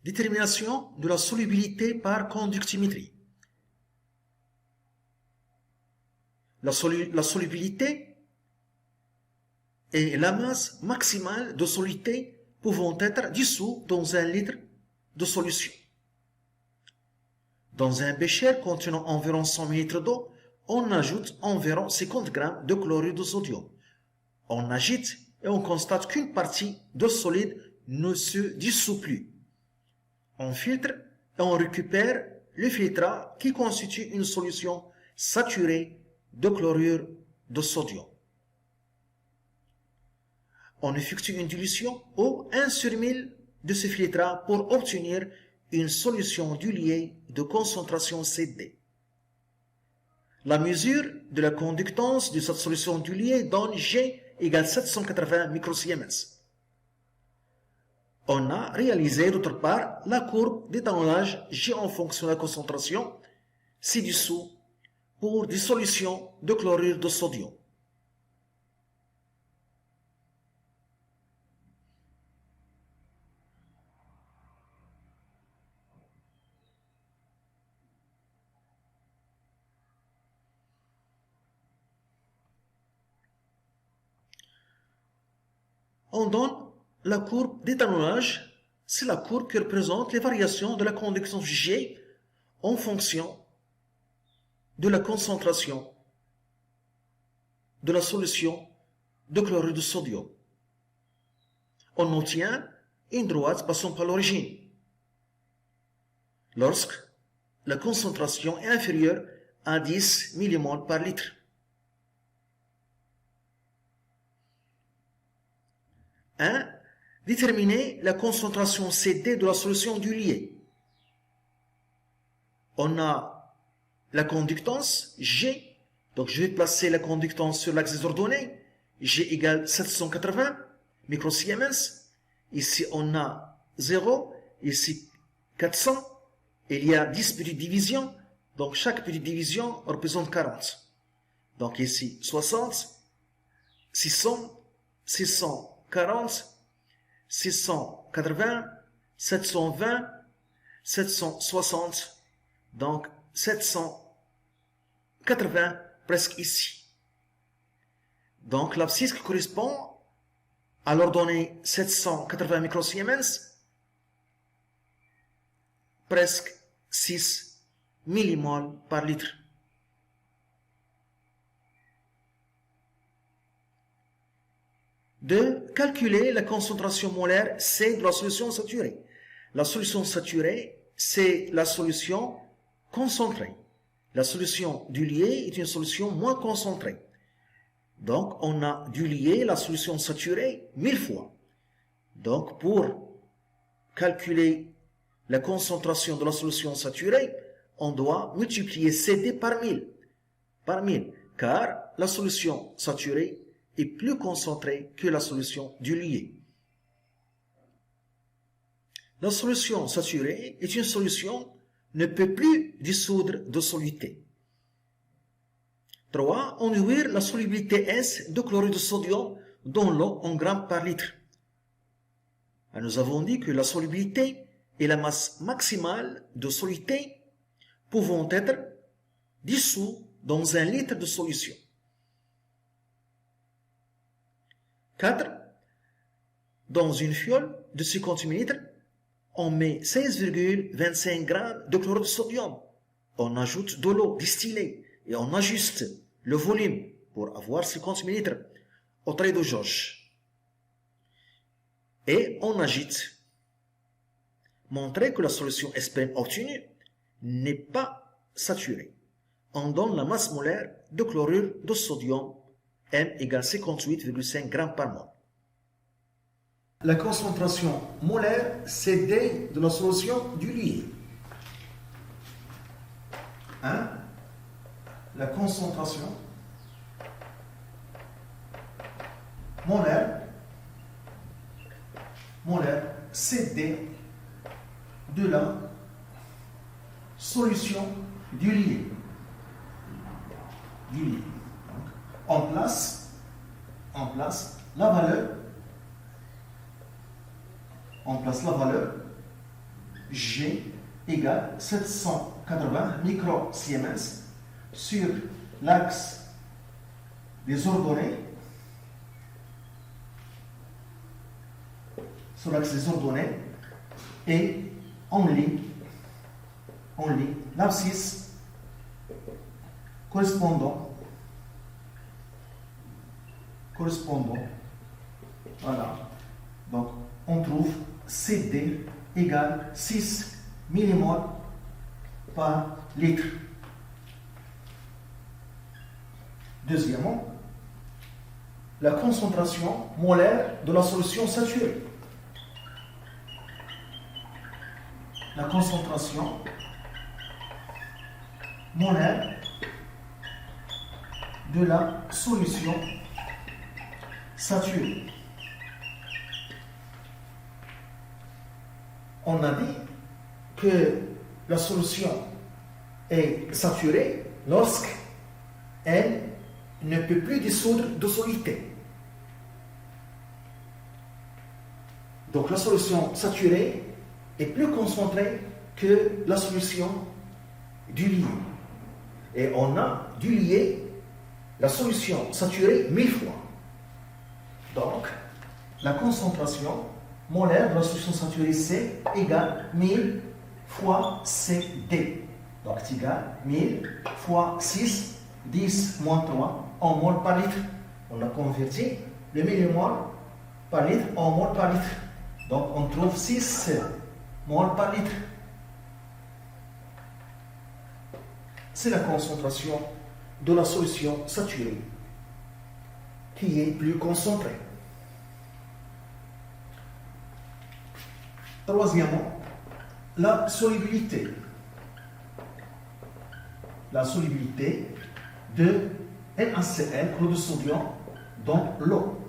Détermination de la solubilité par conductimétrie. La solubilité est la masse maximale de soluté pouvant être dissous dans 1 litre de solution. Dans un bécher contenant environ 100 ml d'eau, on ajoute environ 50 g de chlorure de sodium. On agite et on constate qu'une partie de solide ne se dissout plus. On filtre et on récupère le filtrat qui constitue une solution saturée de chlorure de sodium. On effectue une dilution au 1 sur 1000 de ce filtrat pour obtenir une solution diluée de concentration CD. La mesure de la conductance de cette solution diluée donne G égale 780 microsiemens. On a réalisé d'autre part la courbe d'étalonnage G en fonction de la concentration ci-dessous pour des solutions de chlorure de sodium. On donne la courbe d'étalonnage, c'est la courbe qui représente les variations de la conductance G en fonction de la concentration de la solution de chlorure de sodium. On obtient une droite passant par l'origine. Lorsque la concentration est inférieure à 10 mmol par litre. Déterminer la concentration CD de la solution diluée. On a la conductance G, donc je vais placer la conductance sur l'axe des ordonnées, G égale 780 microsiemens. Ici on a 0, ici 400, il y a 10 petites divisions, donc chaque petite division représente 40. Donc ici 60, 600, 640, 680, 720, 760, donc 780 presque ici. Donc l'abscisse qui correspond à l'ordonnée 780 microsiemens, presque 6 millimoles par litre. De calculer la concentration molaire C de la solution saturée. La solution saturée, c'est la solution concentrée. La solution diluée est une solution moins concentrée. Donc, on a dilué la solution saturée 1000 fois. Donc, pour calculer la concentration de la solution saturée, on doit multiplier CD par 1000. Car la solution saturée est plus concentrée que la solution diluée. La solution saturée est une solution ne peut plus dissoudre de soluté. 3. Enduire la solubilité S de chlorure de sodium dans l'eau en grammes par litre. Nous avons dit que la solubilité est la masse maximale de soluté pouvant être dissous dans 1 litre de solution. 4. Dans une fiole de 50 ml, on met 16,25 g de chlorure de sodium. On ajoute de l'eau distillée et on ajuste le volume pour avoir 50 ml au trait de jauge. Et on agite. Montrer que la solution SPM obtenue n'est pas saturée. On donne la masse molaire de chlorure de sodium M égale 58,5 g par mol. La concentration molaire CD de la solution diluée. La concentration molaire CD de la solution diluée. On place la valeur G égale 780 micro-Siemens sur l'axe des ordonnées, et on lit l'abscisse correspondant, voilà, donc on trouve CD égale 6 millimoles par litre. Deuxièmement, la concentration molaire de la solution saturée. La concentration molaire de la solution saturée. On a dit que la solution est saturée lorsqu'elle ne peut plus dissoudre de solidité. Donc la solution saturée est plus concentrée que la solution du lié. Et on a du lié la solution saturée 1000 fois. Donc, la concentration molaire de la solution saturée C égale 1000 fois CD. Donc, c'est égal 1000 fois 6, 10 moins 3 en mol par litre. On a converti le millimole par litre en mol par litre. Donc, on trouve 6 mol par litre. C'est la concentration de la solution saturée qui est plus concentrée. Troisièmement, la solubilité. La solubilité de NaCl, chlorure de sodium, dans l'eau.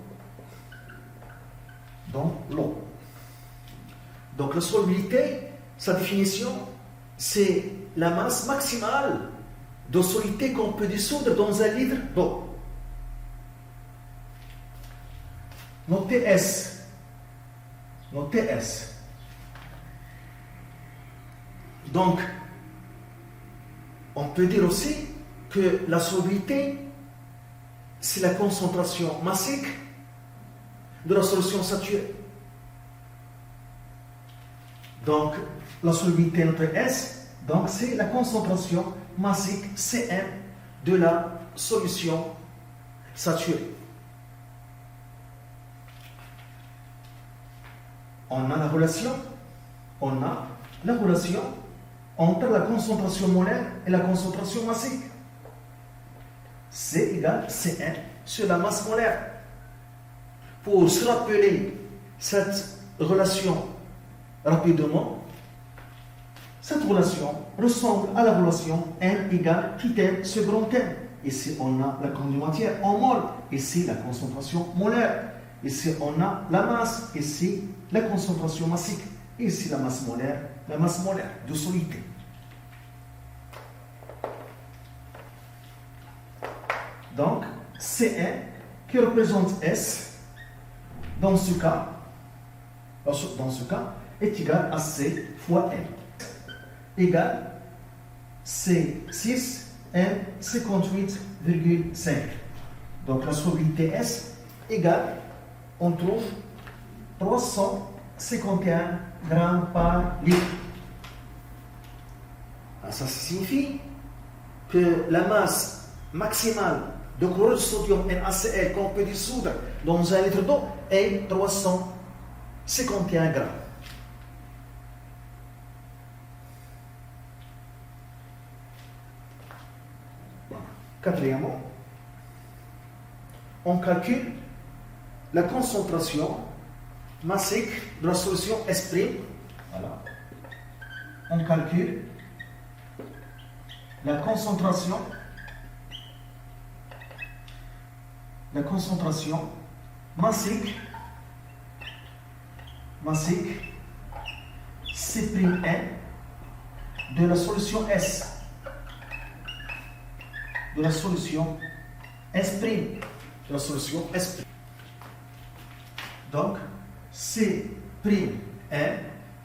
Donc la solubilité, sa définition, c'est la masse maximale de soluté qu'on peut dissoudre dans un litre d'eau. Notez S. Donc, on peut dire aussi que la solubilité, c'est la concentration massique de la solution saturée. Donc, la solubilité notre S, donc c'est la concentration massique Cm de la solution saturée. On a la relation entre la concentration molaire et la concentration massique. C égale Cn sur la masse molaire. Pour se rappeler cette relation rapidement, cette relation ressemble à la relation M égale petit m sur grand M. Ici, on a la quantité de matière en mol. Ici, la concentration molaire. Ici, on a la masse. Ici, la concentration massique. Ici, la masse molaire de solidité. Donc, Cn qui représente S, dans ce cas, est égal à C fois M. Égale C6 M 58,5. Donc la solubilité S égale, on trouve 351 grammes par litre. Alors ça signifie que la masse maximale de chlorure de sodium NaCl qu'on peut dissoudre dans un litre d'eau est 351 grammes. Quatrièmement, on calcule la concentration massique de la solution S'. Voilà. On calcule la concentration massique C'N de la solution S. De la solution S'. Donc, C'N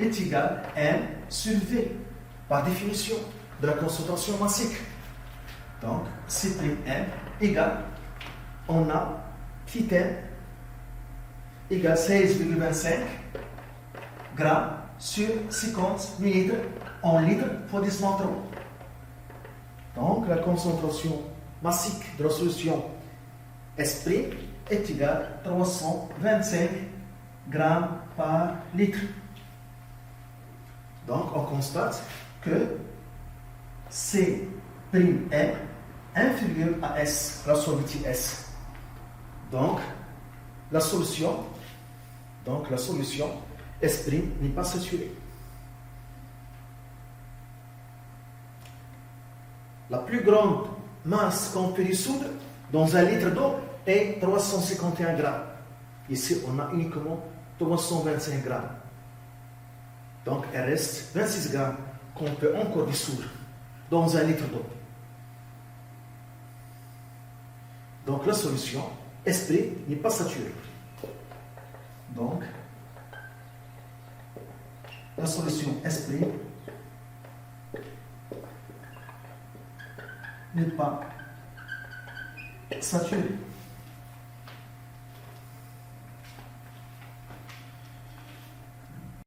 est égal à M sur V, par définition de la concentration massique. Donc, C'M égale, on a θm égale 16,25 grammes sur 50 millilitres en litres fois 10 moins 3. Donc, la concentration massique de la solution S' est égale à 325 grammes par litre. Donc, on constate que C'M inférieur à S, la solution S. Donc, la solution S' n'est pas saturée. La plus grande masse qu'on peut dissoudre dans un litre d'eau est 351 grammes. Ici, on a uniquement 325 grammes. Donc, il reste 26 grammes qu'on peut encore dissoudre dans un litre d'eau. Donc, la solution S' n'est pas saturée. Donc, la solution S' n'est pas saturée.